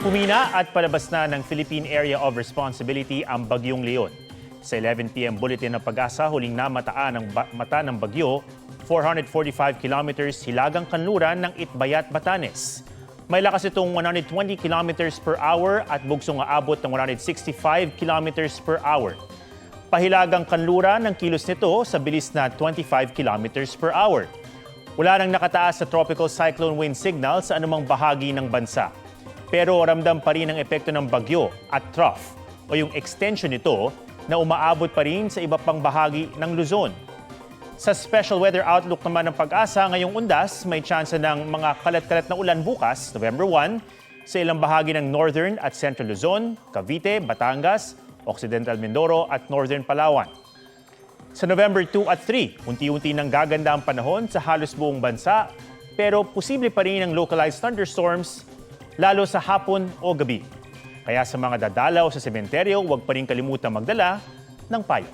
Humina at palabas na ng Philippine Area of Responsibility ang Bagyong Leon. Sa 11 p.m. bulletin ng Pag-asa, huling namataan ng mata ng bagyo, 445 kilometers hilagang kanluran ng Itbayat, Batanes. May lakas itong 120 kilometers per hour at bugsong aabot ng 165 kilometers per hour. Pahilagang kanluran ng kilos nito sa bilis na 25 kilometers per hour. Wala nang nakataas sa tropical cyclone wind signal sa anumang bahagi ng bansa. Pero ramdam pa rin ang epekto ng bagyo at trough o yung extension nito na umaabot pa rin sa iba pang bahagi ng Luzon. Sa special weather outlook naman ng Pag-asa, ngayong undas may tsansa ng mga kalat-kalat na ulan bukas, November 1, sa ilang bahagi ng Northern at Central Luzon, Cavite, Batangas, Occidental Mindoro at Northern Palawan. Sa November 2 at 3, unti-unti nang gaganda ang panahon sa halos buong bansa, pero posible pa rin ang localized thunderstorms lalo sa hapon o gabi. Kaya sa mga dadalaw sa sementeryo, huwag pa rin kalimutang magdala ng payo.